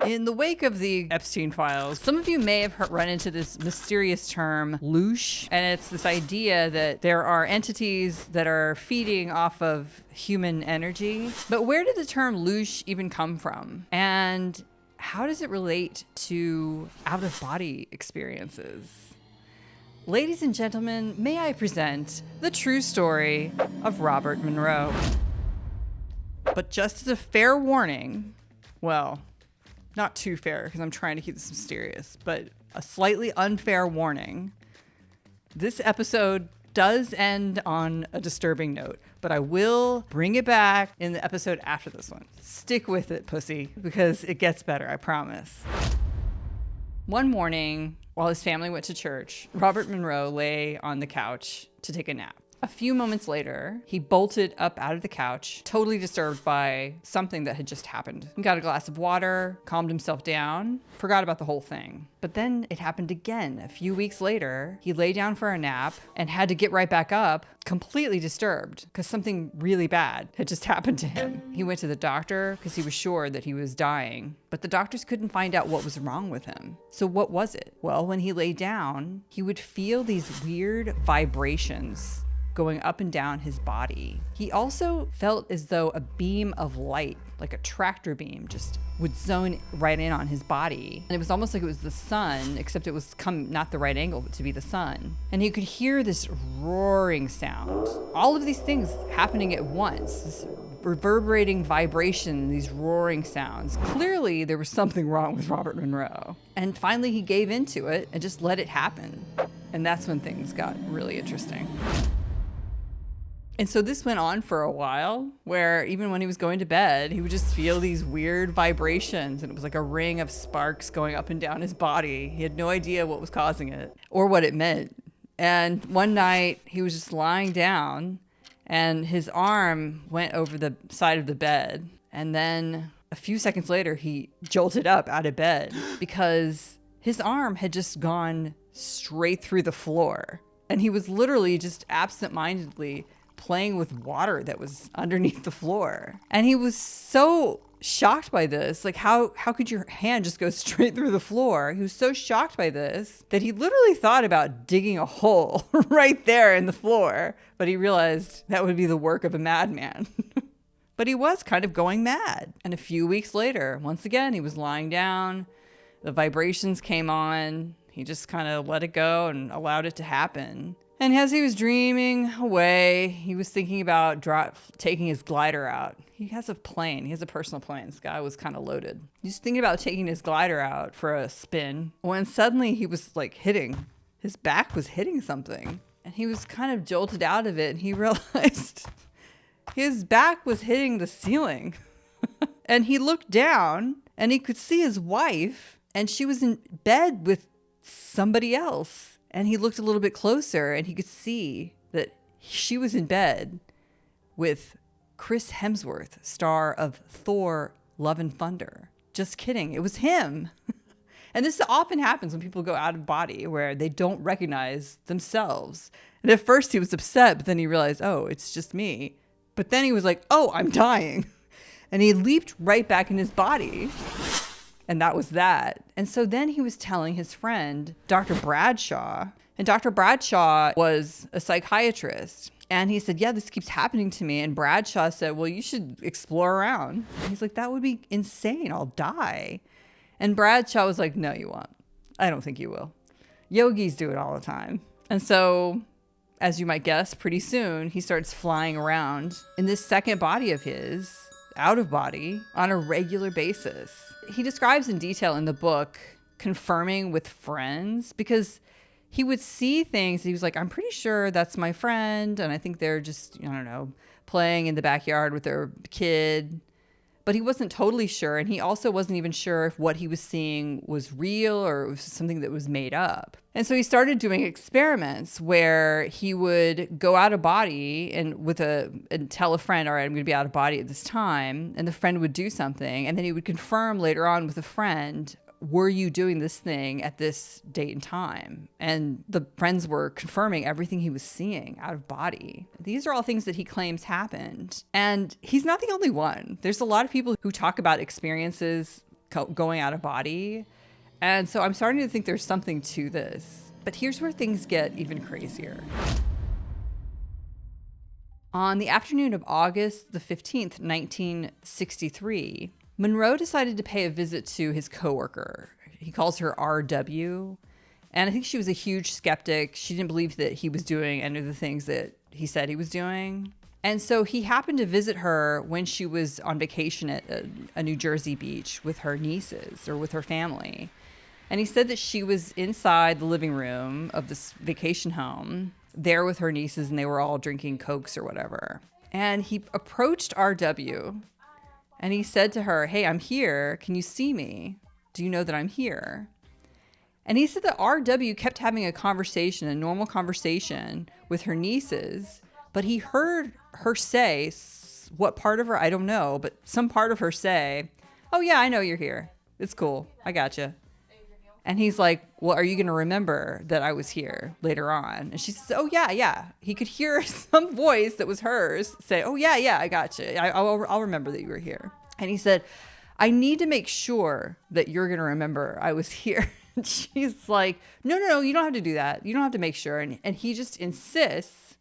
In the wake of the Epstein files, some of you may have run into this mysterious term, Loosh, and it's this idea that there are entities that are feeding off of human energy. But where did the term Loosh even come from? And how does it relate to out-of-body experiences? Ladies and gentlemen, may I present the true story of Robert Monroe. But just as a fair warning, well, not too fair because I'm trying to keep this mysterious, but a slightly unfair warning. This episode does end on a disturbing note, but I will bring it back in the episode after this one. Stick with it, pussy, because it gets better, I promise. One morning, while his family went to church, Robert Monroe lay on the couch to take a nap. A few moments later, he bolted up out of the couch, totally disturbed by something that had just happened. He got a glass of water, calmed himself down, forgot about the whole thing. But then it happened again. A few weeks later, he lay down for a nap and had to get right back up, completely disturbed because something really bad had just happened to him. He went to the doctor because he was sure that he was dying, but the doctors couldn't find out what was wrong with him. So what was it? Well, when he lay down, he would feel these weird vibrations going up and down his body. He also felt as though a beam of light, like a tractor beam, just would zone right in on his body. And it was almost like it was the sun, except it was not the right angle, but to be the sun. And he could hear this roaring sound. All of these things happening at once, this reverberating vibration, these roaring sounds. Clearly, there was something wrong with Robert Monroe. And finally, he gave into it and just let it happen. And that's when things got really interesting. And so this went on for a while, where even when he was going to bed, he would just feel these weird vibrations, and it was like a ring of sparks going up and down his body. He had no idea what was causing it or what it meant. And one night he was just lying down and his arm went over the side of the bed. And then a few seconds later, he jolted up out of bed because his arm had just gone straight through the floor. And he was literally just absentmindedly playing with water that was underneath the floor. And he was so shocked by this. Like, how could your hand just go straight through the floor? He was so shocked by this that he literally thought about digging a hole right there in the floor. But he realized that would be the work of a madman. But he was kind of going mad. And a few weeks later, once again, he was lying down. The vibrations came on. He just kind of let it go and allowed it to happen. And as he was dreaming away, he was thinking about taking his glider out. He has a plane. He has a personal plane. This guy was kind of loaded. He was thinking about taking his glider out for a spin when suddenly he was like his back was hitting something. And he was kind of jolted out of it. And he realized his back was hitting the ceiling. And he looked down and he could see his wife. And she was in bed with somebody else. And he looked a little bit closer and he could see that she was in bed with Chris Hemsworth, star of Thor: Love and Thunder. Just kidding. It was him. And this often happens when people go out of body where they don't recognize themselves. And at first he was upset, but then he realized, oh, it's just me. But then he was like, oh, I'm dying. And he leaped right back in his body. And that was that. And so then he was telling his friend, Dr. Bradshaw, and Dr. Bradshaw was a psychiatrist. And he said, yeah, this keeps happening to me. And Bradshaw said, well, you should explore around. And he's like, that would be insane. I'll die. And Bradshaw was like, no, you won't. I don't think you will. Yogis do it all the time. And so, as you might guess, pretty soon he starts flying around in this second body of his, out of body, on a regular basis. He describes in detail in the book confirming with friends because he would see things. He was like, I'm pretty sure that's my friend. And I think they're just, I don't know, playing in the backyard with their kid. But he wasn't totally sure. And he also wasn't even sure if what he was seeing was real or it was something that was made up. And so he started doing experiments where he would go out of body and tell a friend, all right, I'm going to be out of body at this time. And the friend would do something. And then he would confirm later on with a friend, were you doing this thing at this date and time? And the friends were confirming everything he was seeing out of body. These are all things that he claims happened. And he's not the only one. There's a lot of people who talk about experiences going out of body. And so I'm starting to think there's something to this. But here's where things get even crazier. On the afternoon of August the 15th, 1963, Monroe decided to pay a visit to his coworker. He calls her RW. And I think she was a huge skeptic. She didn't believe that he was doing any of the things that he said he was doing. And so he happened to visit her when she was on vacation at a New Jersey beach with her nieces or with her family. And he said that she was inside the living room of this vacation home there with her nieces, and they were all drinking Cokes or whatever. And he approached RW and he said to her, "Hey, I'm here. Can you see me? Do you know that I'm here?" And he said that RW kept having a conversation, a normal conversation with her nieces, but he heard her say, what part of her, I don't know, but some part of her say, "Oh yeah, I know you're here. It's cool. I gotcha." And he's like, "Well, are you going to remember that I was here later on?" And she says, "Oh, yeah. He could hear some voice that was hers say, "Oh, yeah, I gotcha. I'll remember that you were here." And he said, "I need to make sure that you're going to remember I was here." And she's like, no, you don't have to do that. You don't have to make sure. And he just insists.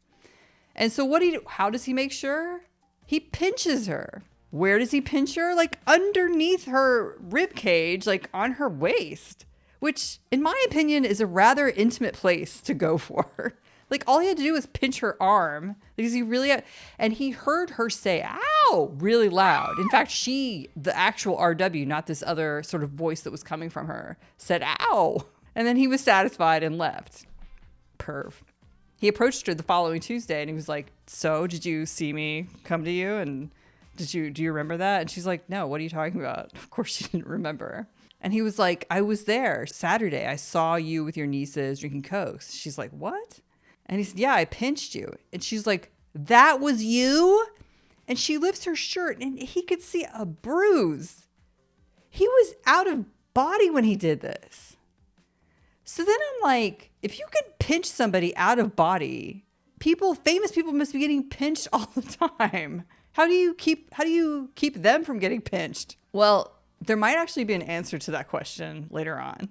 And so how does he make sure? He pinches her. Where does he pinch her? Like underneath her rib cage, like on her waist. Which, in my opinion, is a rather intimate place to go for. Like, all he had to do was pinch her arm. Because and he heard her say, "Ow," really loud. In fact, the actual RW, not this other sort of voice that was coming from her, said, "Ow." And then he was satisfied and left. Perv. He approached her the following Tuesday and he was like, "So, did you see me come to you? And do you remember that?" And she's like, "No, what are you talking about?" Of course she didn't remember. And he was like, "I was there Saturday. I saw you with your nieces drinking Cokes." She's like, "What?" And he said, "Yeah, I pinched you." And she's like, "That was you?" And she lifts her shirt and he could see a bruise. He was out of body when he did this. So then I'm like, if you can pinch somebody out of body, famous people must be getting pinched all the time. How do you keep them from getting pinched? Well, there might actually be an answer to that question later on.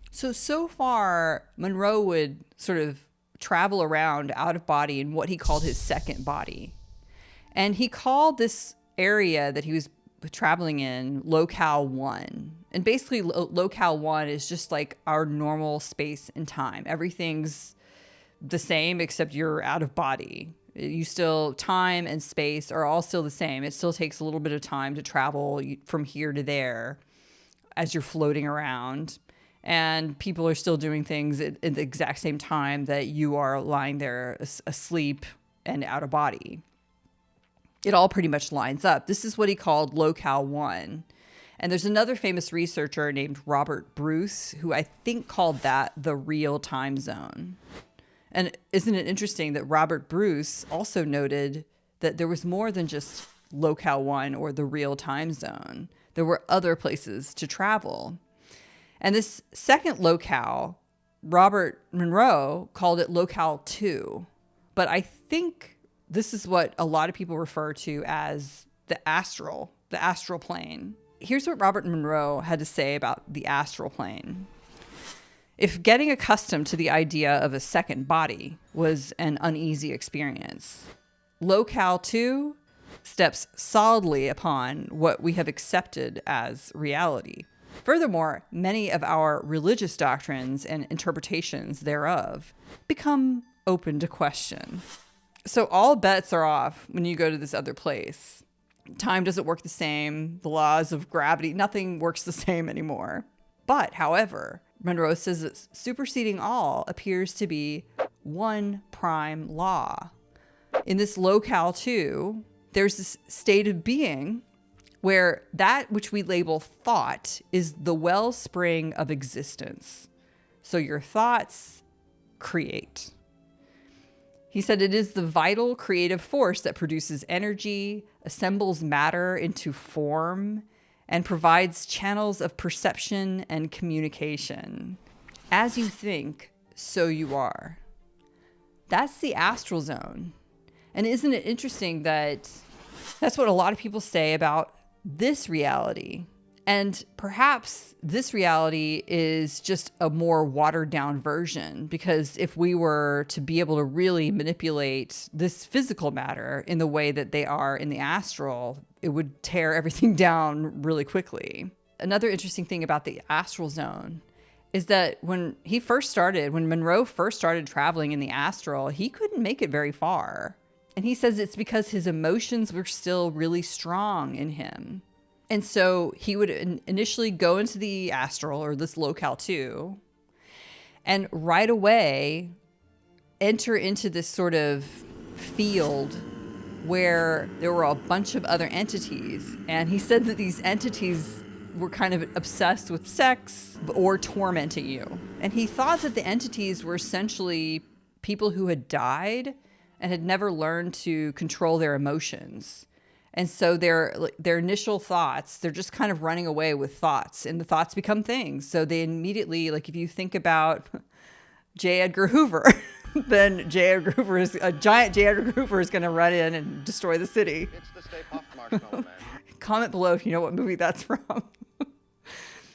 So far, Monroe would sort of travel around out of body in what he called his second body. And he called this area that he was traveling in Locale 1. And basically, Locale 1 is just like our normal space and time. Everything's the same except you're out of body. Time and space are all still the same. It still takes a little bit of time to travel from here to there as you're floating around. And people are still doing things at the exact same time that you are lying there asleep and out of body. It all pretty much lines up. This is what he called Locale 1. And there's another famous researcher named Robert Bruce who I think called that the real time zone. And isn't it interesting that Robert Bruce also noted that there was more than just Locale 1 or the real time zone. There were other places to travel. And this second locale, Robert Monroe called it Locale 2. But I think this is what a lot of people refer to as the astral plane. Here's what Robert Monroe had to say about the astral plane. If getting accustomed to the idea of a second body was an uneasy experience, Locale 2 steps solidly upon what we have accepted as reality. Furthermore, many of our religious doctrines and interpretations thereof become open to question. So all bets are off when you go to this other place. Time doesn't work the same. The laws of gravity, nothing works the same anymore. But, however, Monroe says that superseding all appears to be one prime law. In this Locale 2, there's this state of being where that which we label thought is the wellspring of existence. So your thoughts create. He said it is the vital creative force that produces energy, assembles matter into form, and provides channels of perception and communication. As you think, so you are. That's the astral zone. And isn't it interesting that That's what a lot of people say about this reality. And perhaps this reality is just a more watered down version, because if we were to be able to really manipulate this physical matter in the way that they are in the astral, it would tear everything down really quickly. Another interesting thing about the astral zone is that when Monroe first started traveling in the astral, he couldn't make it very far. And he says it's because his emotions were still really strong in him. And so he would initially go into the astral, or this locale 2, and right away enter into this sort of field where there were a bunch of other entities. And he said that these entities were kind of obsessed with sex or tormenting you. And he thought that the entities were essentially people who had died and had never learned to control their emotions. And so their initial thoughts, they're just kind of running away with thoughts, and the thoughts become things. So they immediately, like if you think about J. Edgar Hoover, then a giant J. Edgar Hoover is going to run in and destroy the city. It's the Stay Puft Marshmallow Man. Comment below if you know what movie that's from.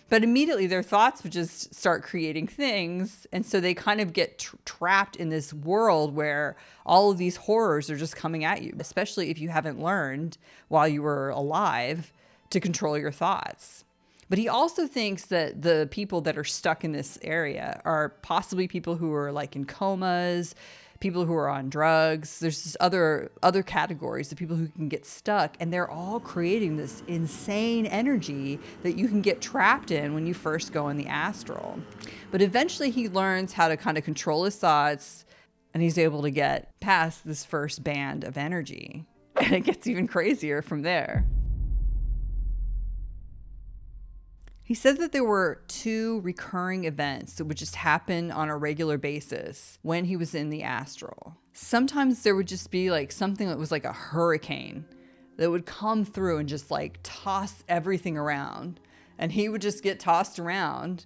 But immediately their thoughts would just start creating things. And so they kind of get trapped in this world where all of these horrors are just coming at you, especially if you haven't learned while you were alive to control your thoughts. But he also thinks that the people that are stuck in this area are possibly people who are like in comas, people who are on drugs. There's this other categories of people who can get stuck, and they're all creating this insane energy that you can get trapped in when you first go in the astral. But eventually he learns how to kind of control his thoughts, and he's able to get past this first band of energy. And it gets even crazier from there. He said that there were 2 recurring events that would just happen on a regular basis when he was in the astral. Sometimes there would just be like something that was like a hurricane that would come through and just like toss everything around. And he would just get tossed around,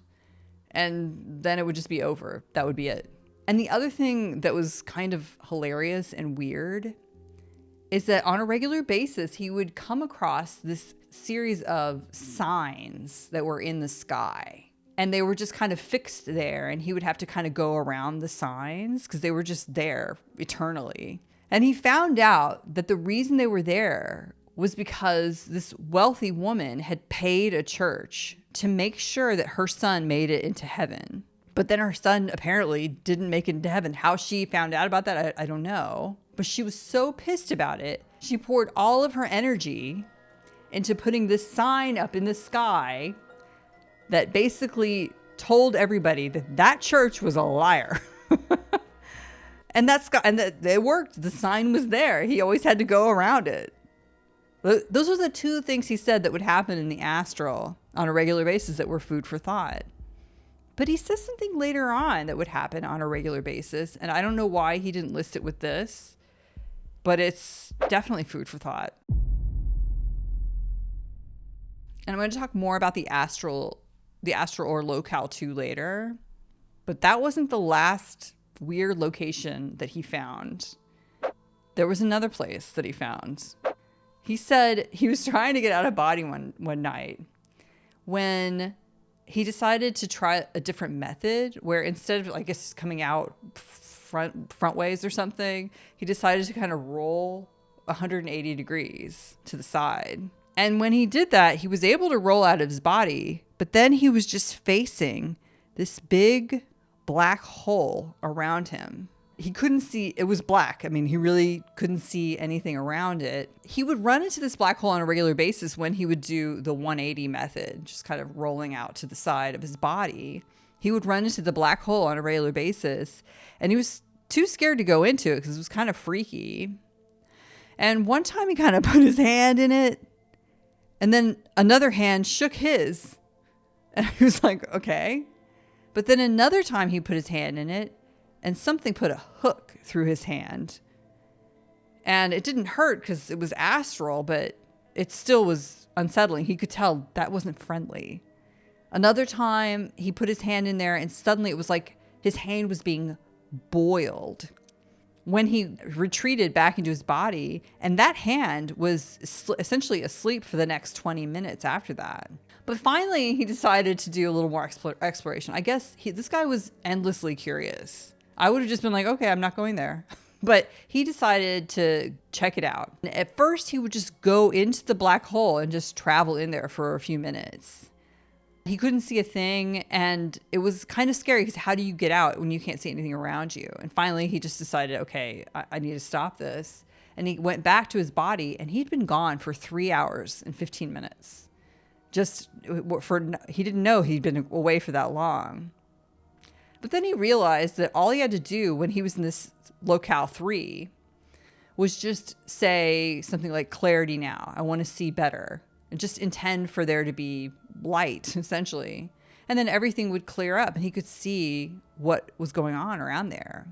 and then it would just be over. That would be it. And the other thing that was kind of hilarious and weird is that on a regular basis, he would come across this series of signs that were in the sky. And they were just kind of fixed there, and he would have to kind of go around the signs because they were just there eternally. And he found out that the reason they were there was because this wealthy woman had paid a church to make sure that her son made it into heaven. But then her son apparently didn't make it into heaven. How she found out about that, I don't know. But she was so pissed about it, she poured all of her energy into putting this sign up in the sky that basically told everybody that church was a liar. and that it worked. The sign was there. He always had to go around it. Those were the 2 things he said that would happen in the astral on a regular basis that were food for thought. But he says something later on that would happen on a regular basis, and I don't know why he didn't list it with this, but it's definitely food for thought. And I'm going to talk more about the astral or locale 2 later, but that wasn't the last weird location that he found. There was another place that he found. He said he was trying to get out of body one night when he decided to try a different method where instead of, I guess, coming out front ways or something, he decided to kind of roll 180 degrees to the side. And when he did that, he was able to roll out of his body, but then he was just facing this big black hole around him. He couldn't see, it was black. I mean, he really couldn't see anything around it. He would run into this black hole on a regular basis when he would do the 180 method, just kind of rolling out to the side of his body. He would run into the black hole on a regular basis, and he was too scared to go into it because it was kind of freaky. And one time he kind of put his hand in it, and then another hand shook his. And he was like, okay. But then another time he put his hand in it, and something put a hook through his hand. And it didn't hurt because it was astral, but it still was unsettling. He could tell that wasn't friendly. Another time he put his hand in there, and suddenly it was like his hand was being boiled. when he retreated back into his body, and that hand was essentially asleep for the next 20 minutes after that. But finally, he decided to do a little more exploration. I guess this guy was endlessly curious. I would have just been like, okay, I'm not going there. But he decided to check it out. At first, he would just go into the black hole and just travel in there for a few minutes. He couldn't see a thing, and it was kind of scary because how do you get out when you can't see anything around you? And finally, he just decided, okay, I need to stop this. And he went back to his body, and he'd been gone for 3 hours and 15 minutes. He didn't know he'd been away for that long. But then he realized that all he had to do when he was in this locale 3 was just say something like, clarity now, I want to see better. And just intend for there to be light, essentially. And then everything would clear up and he could see what was going on around there.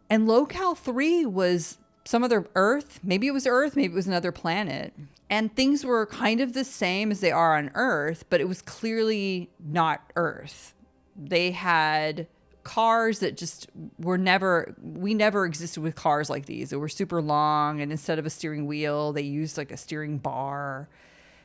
And locale 3 was some other Earth. Maybe it was Earth, maybe it was another planet. And things were kind of the same as they are on Earth, but it was clearly not Earth. They had cars that just we never existed with cars like these. They were super long, and instead of a steering wheel, they used like a steering bar.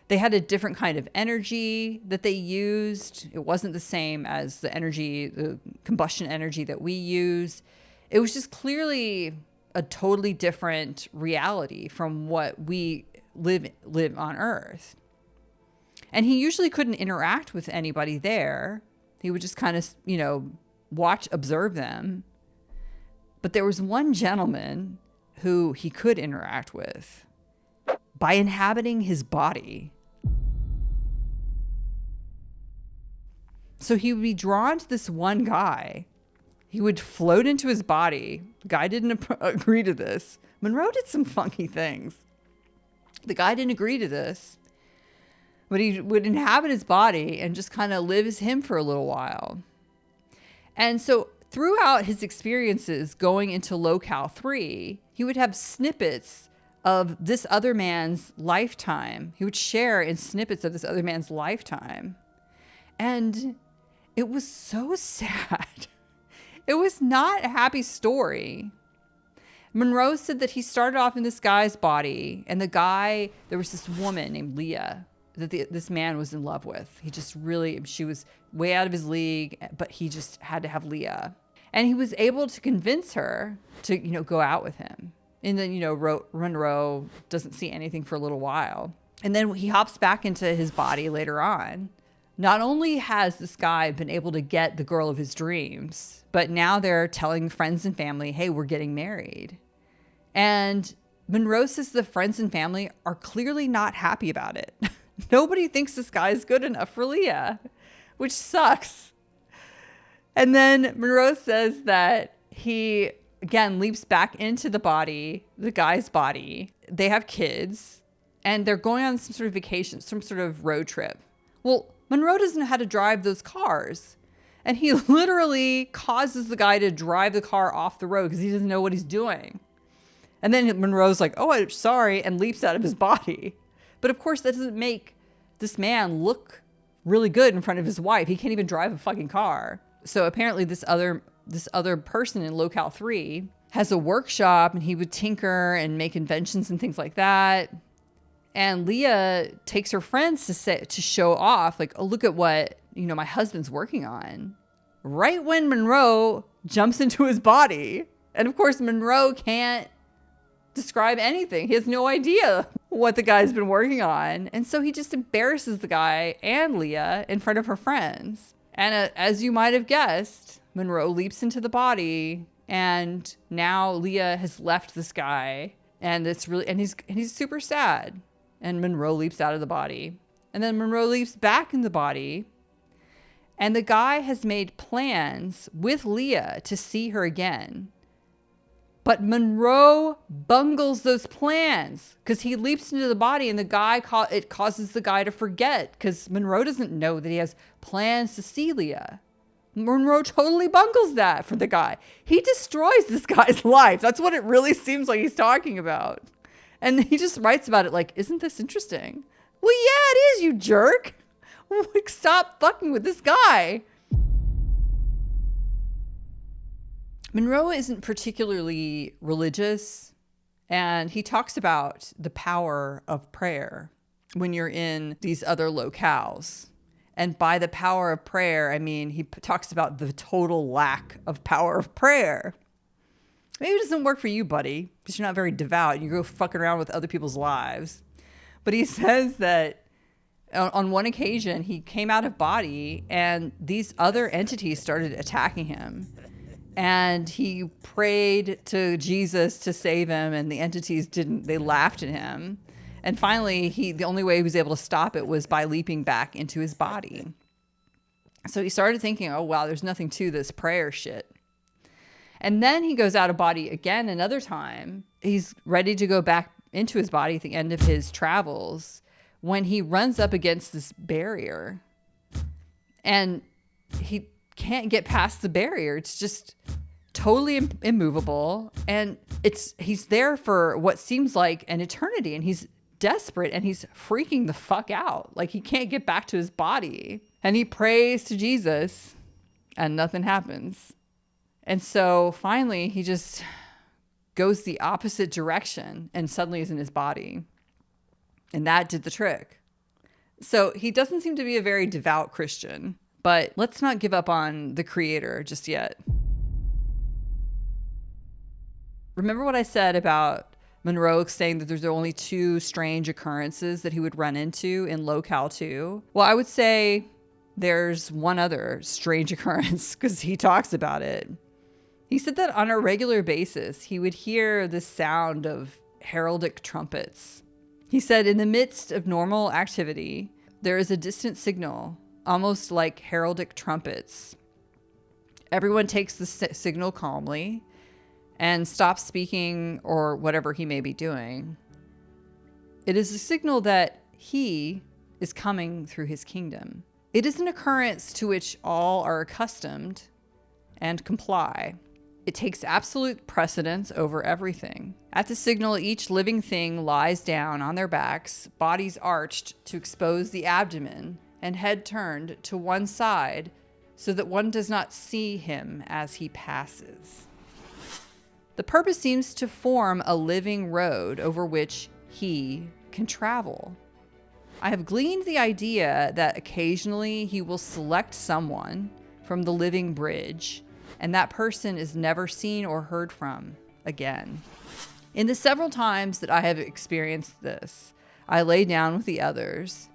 They had a different kind of energy that they used. It wasn't the same as the combustion energy that we use. It was just clearly a totally different reality from what we live on Earth. And he usually couldn't interact with anybody there. He would just kind of, observe them. But there was one gentleman who he could interact with by inhabiting his body. So he would be drawn to this one guy. He would float into his body. The guy didn't agree to this. Monroe did some funky things. The guy didn't agree to this. But he would inhabit his body and just kind of live as him for a little while. And so throughout his experiences going into locale 3, he would have snippets of this other man's lifetime. He would share in snippets of this other man's lifetime. And it was so sad. It was not a happy story. Monroe said that he started off in this guy's body, and there was this woman named Leah that this man was in love with. She was way out of his league, but he just had to have Leah. And he was able to convince her to, go out with him. And then, Monroe doesn't see anything for a little while. And then he hops back into his body later on. Not only has this guy been able to get the girl of his dreams, but now they're telling friends and family, hey, we're getting married. And Monroe says the friends and family are clearly not happy about it. Nobody thinks this guy is good enough for Leah, which sucks. And then Monroe says that he, again, leaps back into the guy's body. They have kids, and they're going on some sort of vacation, some sort of road trip. Well, Monroe doesn't know how to drive those cars. And he literally causes the guy to drive the car off the road because he doesn't know what he's doing. And then Monroe's like, oh, I'm sorry, and leaps out of his body. But of course, that doesn't make this man look really good in front of his wife. He can't even drive a fucking car. So apparently this other person in locale 3 has a workshop, and he would tinker and make inventions and things like that. And Leah takes her friends to show off, like, oh, look at what, my husband's working on. Right when Monroe jumps into his body. And of course, Monroe can't describe anything. He has no idea what the guy's been working on. And so he just embarrasses the guy and Leah in front of her friends. And as you might have guessed, Monroe leaps into the body, and now Leah has left this guy, and he's super sad. And Monroe leaps out of the body. And then Monroe leaps back in the body. And the guy has made plans with Leah to see her again. But Monroe bungles those plans because he leaps into the body, and it causes the guy to forget because Monroe doesn't know that he has plans to see Leah. Monroe totally bungles that for the guy. He destroys this guy's life. That's what it really seems like he's talking about. And he just writes about it like, isn't this interesting? Well, yeah, it is, you jerk. Like, stop fucking with this guy. Monroe isn't particularly religious, and he talks about the power of prayer when you're in these other locales. And by the power of prayer, I mean, he talks about the total lack of power of prayer. Maybe it doesn't work for you, buddy, because you're not very devout. You go fucking around with other people's lives. But he says that on one occasion, he came out of body and these other entities started attacking him. And he prayed to Jesus to save him, and the entities didn't. They laughed at him. And finally, the only way he was able to stop it was by leaping back into his body. So he started thinking, oh, wow, there's nothing to this prayer shit. And then he goes out of body again another time. He's ready to go back into his body at the end of his travels when he runs up against this barrier. And he can't get past the barrier. It's just totally immovable. And he's there for what seems like an eternity. And he's desperate and he's freaking the fuck out. Like he can't get back to his body. And he prays to Jesus and nothing happens. And so finally he just goes the opposite direction and suddenly is in his body. And that did the trick. So he doesn't seem to be a very devout Christian, but let's not give up on the creator just yet. Remember what I said about Monroe saying that there's only 2 strange occurrences that he would run into in Locale 2? Well, I would say there's one other strange occurrence because he talks about it. He said that on a regular basis, he would hear the sound of heraldic trumpets. He said in the midst of normal activity, there is a distant signal, almost like heraldic trumpets. Everyone takes the signal calmly and stops speaking or whatever he may be doing. It is a signal that he is coming through his kingdom. It is an occurrence to which all are accustomed and comply. It takes absolute precedence over everything. At the signal, each living thing lies down on their backs, bodies arched to expose the abdomen, and head turned to one side so that one does not see him as he passes. The purpose seems to form a living road over which he can travel. I have gleaned the idea that occasionally he will select someone from the living bridge, and that person is never seen or heard from again. In the several times that I have experienced this, I lay down with the others,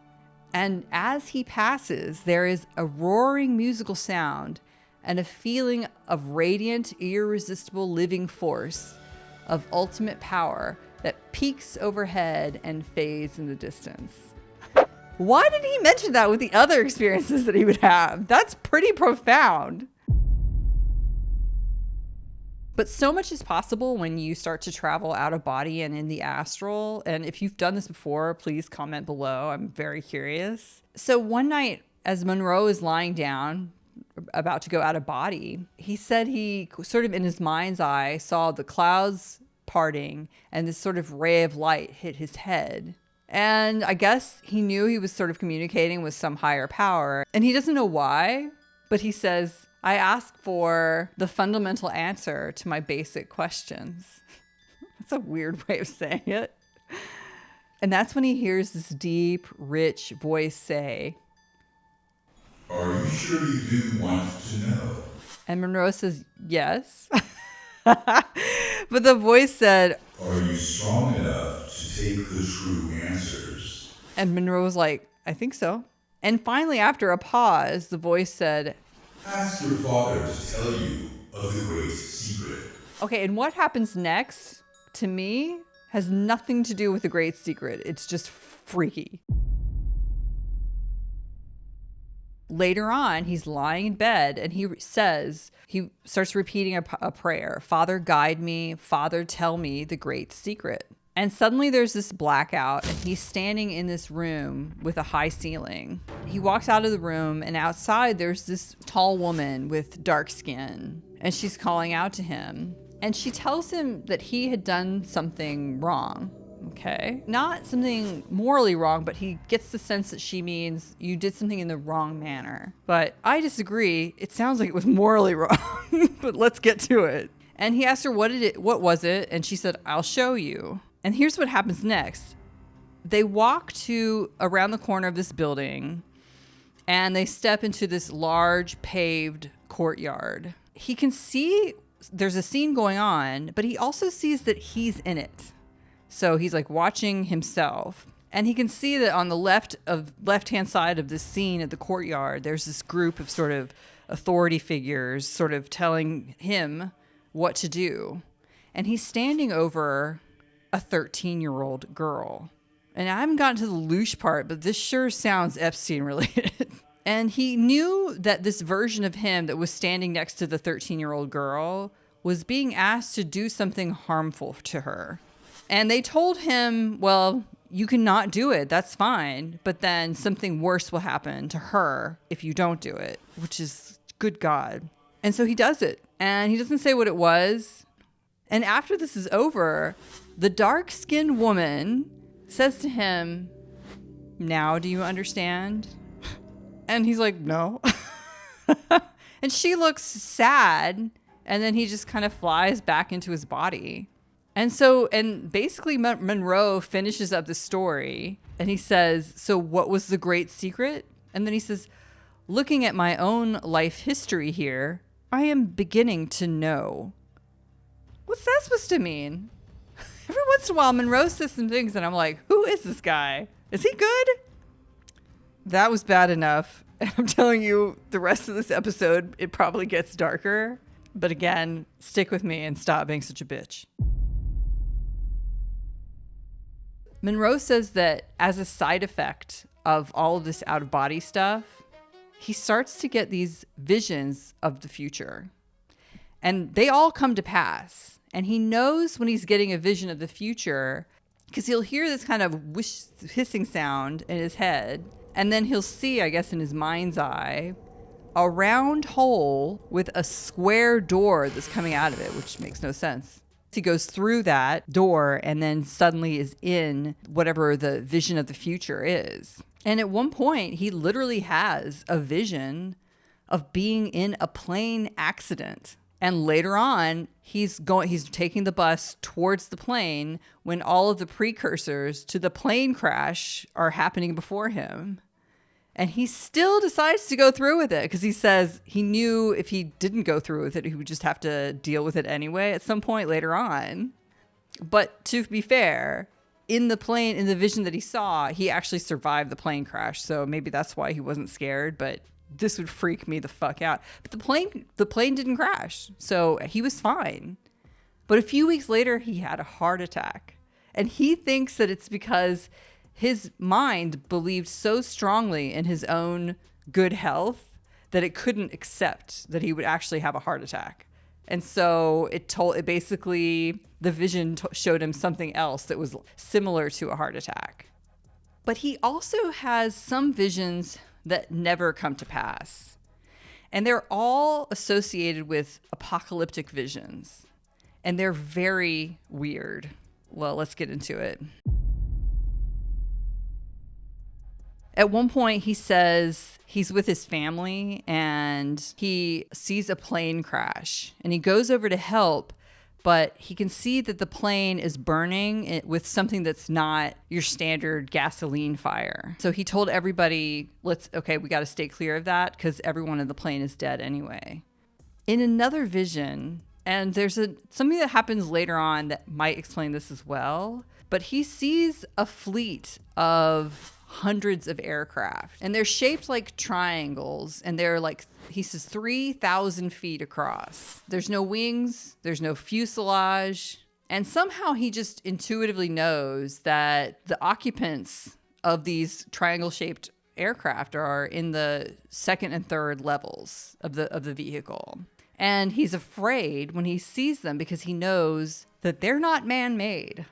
and as he passes, there is a roaring musical sound and a feeling of radiant, irresistible living force of ultimate power that peaks overhead and fades in the distance. Why did he mention that with the other experiences that he would have? That's pretty profound. But so much is possible when you start to travel out of body and in the astral. And if you've done this before, please comment below. I'm very curious. So one night, as Monroe is lying down, about to go out of body, he said he sort of in his mind's eye saw the clouds parting and this sort of ray of light hit his head. And I guess he knew he was sort of communicating with some higher power. And he doesn't know why, but he says, I ask for the fundamental answer to my basic questions. That's a weird way of saying it. And that's when he hears this deep, rich voice say, "Are you sure you do want to know?" And Monroe says, yes. But the voice said, "Are you strong enough to take the true answers?" And Monroe was like, I think so. And finally, after a pause, the voice said, "Ask your father to tell you of the great secret." okay, and what happens next, to me, has nothing to do with the great secret. It's just freaky. Later on, he's lying in bed and he starts repeating a prayer. Father, guide me. Father, tell me the great secret. And suddenly there's this blackout and he's standing in this room with a high ceiling. He walks out of the room and outside there's this tall woman with dark skin and she's calling out to him. And she tells him that he had done something wrong. Okay. Not something morally wrong, but he gets the sense that she means you did something in the wrong manner. But I disagree. It sounds like it was morally wrong, but let's get to it. And he asked her, what was it? And she said, I'll show you. And here's what happens next. They walk to around the corner of this building and they step into this large paved courtyard. He can see there's a scene going on, but he also sees that he's in it. So he's like watching himself. And he can see that on the left-hand side of this scene at the courtyard, there's this group of sort of authority figures sort of telling him what to do. And he's standing over a 13-year-old girl. And I haven't gotten to the Loosh part, but this sure sounds Epstein related. And he knew that this version of him that was standing next to the 13-year-old girl was being asked to do something harmful to her. And they told him, well, you can not do it. That's fine. But then something worse will happen to her if you don't do it, which is good God. And so he does it. And he doesn't say what it was. And after this is over, the dark-skinned woman says to him, now do you understand? And he's like, no. And she looks sad. And then he just kind of flies back into his body. And basically Monroe finishes up the story and he says, so what was the great secret? And then he says, looking at my own life history here, I am beginning to know. What's that supposed to mean? Every once in a while, Monroe says some things and I'm like, who is this guy? Is he good? That was bad enough. And I'm telling you, the rest of this episode, it probably gets darker. But again, stick with me and stop being such a bitch. Monroe says that as a side effect of all of this out-of-body stuff, he starts to get these visions of the future. And they all come to pass. And he knows when he's getting a vision of the future because he'll hear this kind of hissing sound in his head. And then he'll see, I guess in his mind's eye, a round hole with a square door that's coming out of it, which makes no sense. He goes through that door and then suddenly is in whatever the vision of the future is. And at one point, he literally has a vision of being in a plane accident. And later on, he's taking the bus towards the plane when all of the precursors to the plane crash are happening before him. And he still decides to go through with it because he says he knew if he didn't go through with it, he would just have to deal with it anyway at some point later on. But to be fair, in the vision that he saw, he actually survived the plane crash. So maybe that's why he wasn't scared, but this would freak me the fuck out. But the plane didn't crash. So he was fine. But a few weeks later, he had a heart attack. And he thinks that it's because his mind believed so strongly in his own good health that it couldn't accept that he would actually have a heart attack. And so the vision showed him something else that was similar to a heart attack. But he also has some visions that never come to pass. And they're all associated with apocalyptic visions. And they're very weird. Well, let's get into it. At one point, he says he's with his family and he sees a plane crash and he goes over to help, but he can see that the plane is burning with something that's not your standard gasoline fire. So he told everybody, we got to stay clear of that because everyone in the plane is dead anyway. In another vision, and there's something that happens later on that might explain this as well, but he sees a fleet of hundreds of aircraft and they're shaped like triangles and they're like, he says 3,000 feet across. There's no wings, there's no fuselage. And somehow he just intuitively knows that the occupants of these triangle shaped aircraft are in the second and third levels of the vehicle. And he's afraid when he sees them because he knows that they're not man-made.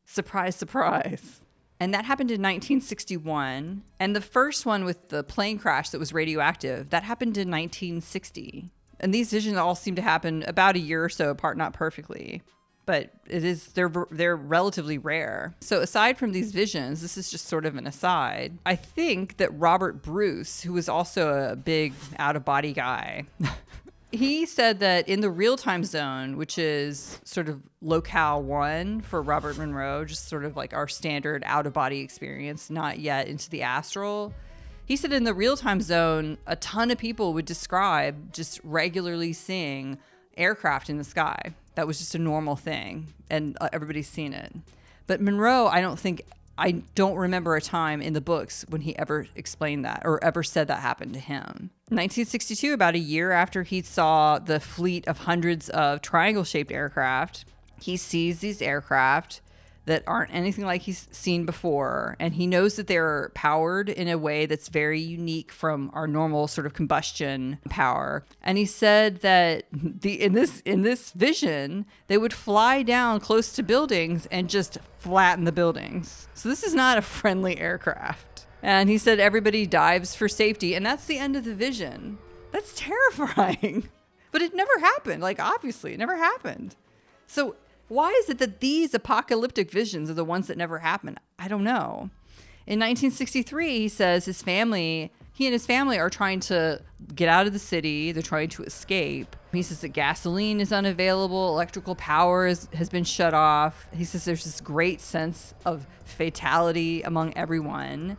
Surprise, surprise. And that happened in 1961. And the first one with the plane crash that was radioactive, that happened in 1960. And these visions all seem to happen about a year or so apart, not perfectly. but they're relatively rare. So aside from these visions, this is just sort of an aside. I think that Robert Bruce, who was also a big out-of-body guy, he said that in the real-time zone, which is sort of locale 1 for Robert Monroe, just sort of like our standard out-of-body experience, not yet into the astral. He said in the real-time zone, a ton of people would describe just regularly seeing aircraft in the sky. That was just a normal thing, and everybody's seen it. But Monroe, I don't remember a time in the books when he ever explained that or ever said that happened to him. In 1962, about a year after he saw the fleet of hundreds of triangle-shaped aircraft, he sees these aircraft that aren't anything like he's seen before, and he knows that they're powered in a way that's very unique from our normal sort of combustion power. And he said that in this vision, they would fly down close to buildings and just flatten the buildings. So this is not a friendly aircraft. And he said everybody dives for safety, and that's the end of the vision. That's terrifying. But it never happened. Like, obviously, it never happened. So why is it that these apocalyptic visions are the ones that never happen? I don't know. In 1963, he says he and his family are trying to get out of the city. They're trying to escape. He says that gasoline is unavailable. Electrical power has been shut off. He says there's this great sense of fatality among everyone.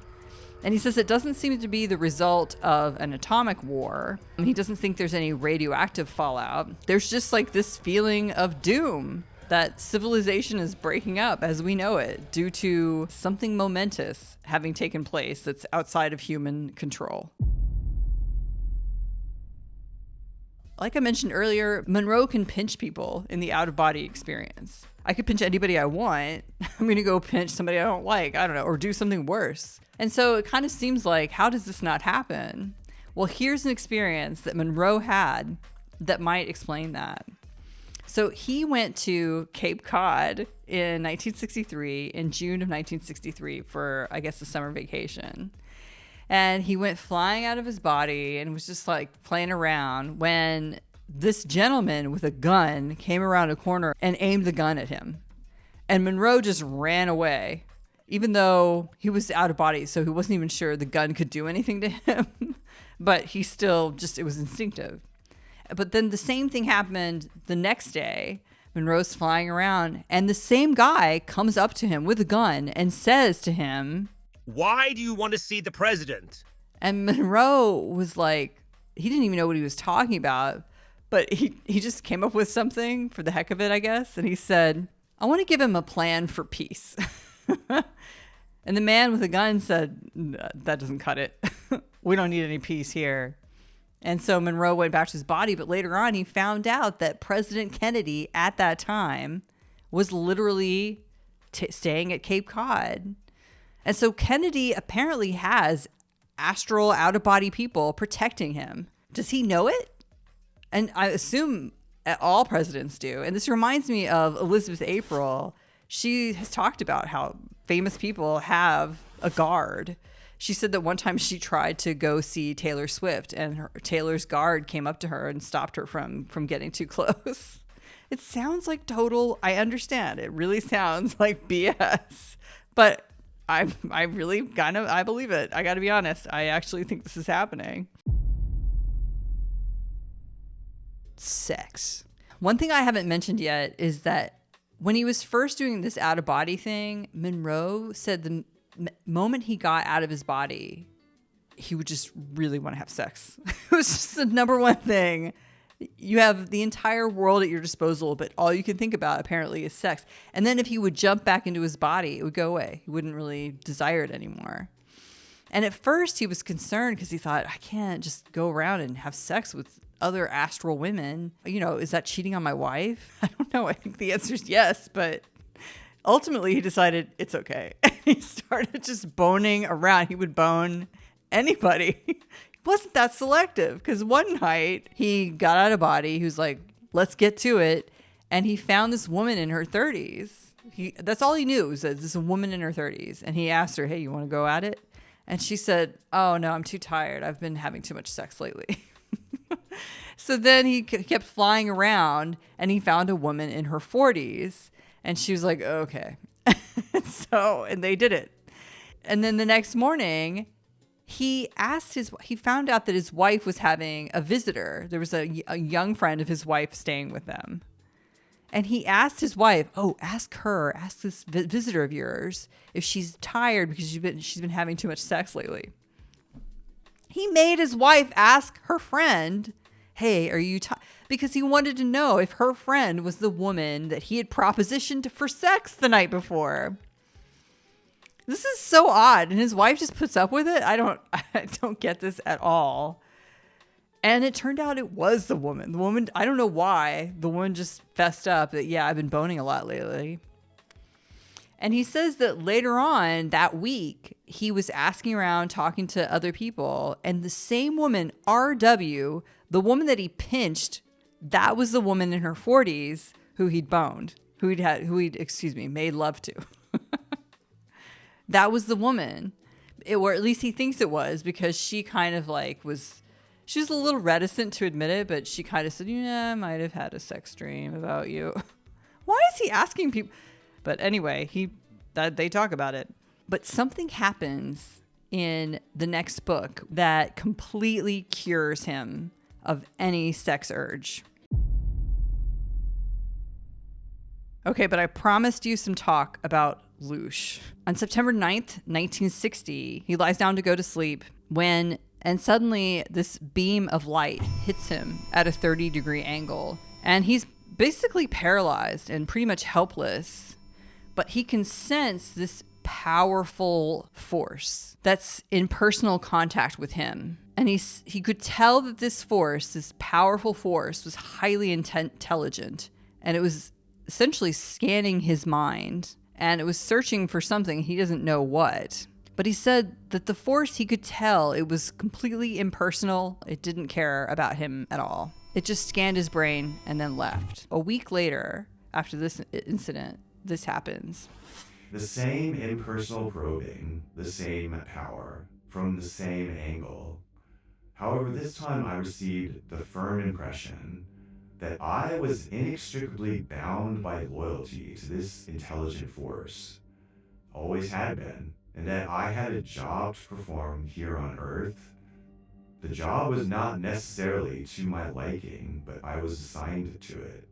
And he says it doesn't seem to be the result of an atomic war. He doesn't think there's any radioactive fallout. There's just like this feeling of doom, that civilization is breaking up as we know it due to something momentous having taken place that's outside of human control. Like I mentioned earlier, Monroe can pinch people in the out-of-body experience. I could pinch anybody I want. I'm going to go pinch somebody I don't like, I don't know, or do something worse. And so it kind of seems like, how does this not happen? Well, here's an experience that Monroe had that might explain that. So he went to Cape Cod in 1963, in June of 1963 for, I guess, a summer vacation. And he went flying out of his body and was just like playing around when this gentleman with a gun came around a corner and aimed the gun at him. And Monroe just ran away, even though he was out of body, so he wasn't even sure the gun could do anything to him. But he still it was instinctive. But then the same thing happened the next day. Monroe's flying around, and the same guy comes up to him with a gun and says to him, "Why do you want to see the president?" And Monroe was like, he didn't even know what he was talking about, but he just came up with something for the heck of it, I guess. And he said, "I want to give him a plan for peace." And the man with the gun said, "That doesn't cut it. We don't need any peace here." And so Monroe went back to his body, but later on he found out that President Kennedy at that time was literally staying at Cape Cod. And so Kennedy apparently has astral out-of-body people protecting him. Does he know it? And I assume all presidents do. And this reminds me of Elizabeth April. She has talked about how famous people have a guard. She said that one time she tried to go see Taylor Swift, and Taylor's guard came up to her and stopped her from getting too close. It sounds like total, I understand. It really sounds like BS. But I really I believe it. I got to be honest. I actually think this is happening. Sex. One thing I haven't mentioned yet is that when he was first doing this out-of-body thing, Monroe said the moment he got out of his body, he would just really want to have sex. It was just the number one thing. You have the entire world at your disposal, but all you can think about apparently is sex. And then if he would jump back into his body, it would go away. He wouldn't really desire it anymore. And at first he was concerned because he thought, I can't just go around and have sex with other astral women. You know, is that cheating on my wife? I don't know. I think the answer is yes, but ultimately he decided it's okay. And he started just boning around. He would bone anybody. He wasn't that selective because one night he got out of body. He was like, let's get to it. And he found this woman in her 30s. That's all he knew, was that this is a woman in her 30s. And he asked her, hey, you want to go at it? And she said, oh, no, I'm too tired. I've been having too much sex lately. So then he kept flying around and he found a woman in her 40s and she was like, okay. And they did it. And then the next morning, he found out that his wife was having a visitor. There was a young friend of his wife staying with them. And he asked his wife, ask this visitor of yours if she's tired because she's been having too much sex lately. He made his wife ask her friend, hey, are you tired? Because he wanted to know if her friend was the woman that he had propositioned for sex the night before. This is so odd. And his wife just puts up with it. I don't get this at all. And it turned out it was the woman. The woman, I don't know why. The woman just fessed up that, yeah, I've been boning a lot lately. And he says that later on that week, he was asking around, talking to other people. And the same woman, RW, the woman that he pinched, that was the woman in her 40s who he'd boned, who he'd made love to. That was the woman, or at least he thinks it was, because she kind of she was a little reticent to admit it, but she kind of said, yeah, I might have had a sex dream about you. Why is he asking people? But anyway, they talk about it. But something happens in the next book that completely cures him of any sex urge. Okay, but I promised you some talk about Loosh. On September 9th, 1960, he lies down to go to sleep and suddenly this beam of light hits him at a 30-degree angle. And he's basically paralyzed and pretty much helpless. But he can sense this powerful force that's in personal contact with him. And he could tell that this powerful force, was highly intelligent. And it was essentially scanning his mind. And it was searching for something, he doesn't know what. But he said that the force, he could tell it was completely impersonal. It didn't care about him at all. It just scanned his brain and then left. A week later, after this incident, this happens. The same impersonal probing, the same power, from the same angle. However, this time I received the firm impression that I was inextricably bound by loyalty to this intelligent force. Always had been. And that I had a job to perform here on Earth. The job was not necessarily to my liking, but I was assigned to it.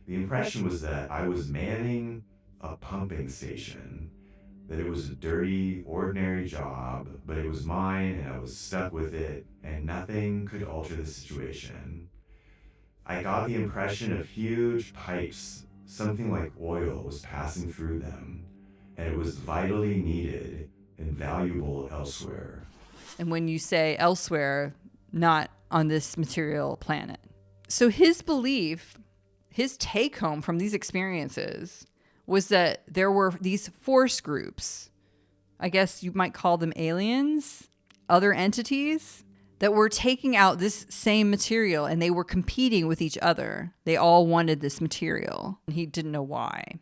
The impression was that I was manning a pumping station, that it was a dirty, ordinary job, but it was mine and I was stuck with it, and nothing could alter the situation. I got the impression of huge pipes, something like oil was passing through them, and it was vitally needed and valuable elsewhere. And when you say elsewhere, not on this material planet. So his belief, his take home from these experiences was that there were these force groups, I guess you might call them aliens, other entities, that were taking out this same material and they were competing with each other. They all wanted this material. And he didn't know why.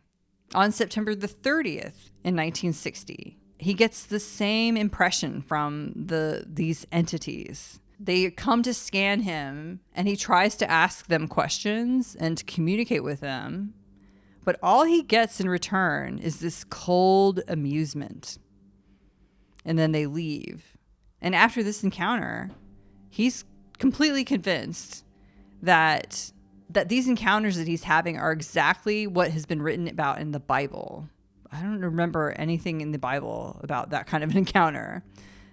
On September the 30th in 1960, he gets the same impression from these entities. They come to scan him and he tries to ask them questions and to communicate with them. But all he gets in return is this cold amusement. And then they leave. And after this encounter, he's completely convinced that these encounters that he's having are exactly what has been written about in the Bible. I don't remember anything in the Bible about that kind of an encounter.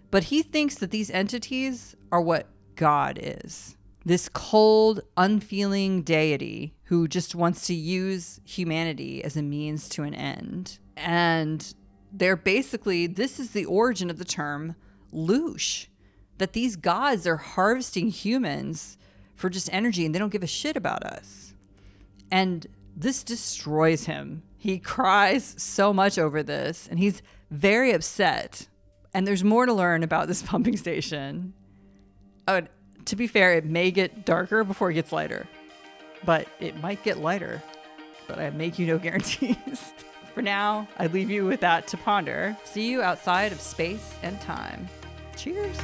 But he thinks that these entities are what God is. This cold, unfeeling deity who just wants to use humanity as a means to an end. And they're basically, this is the origin of the term Loosh, that these gods are harvesting humans for just energy and they don't give a shit about us. And this destroys him. He cries so much over this and he's very upset. And there's more to learn about this pumping station. Oh, to be fair, it may get darker before it gets lighter, but it might get lighter, but I make you no guarantees. For now, I leave you with that to ponder. See you outside of space and time. Cheers.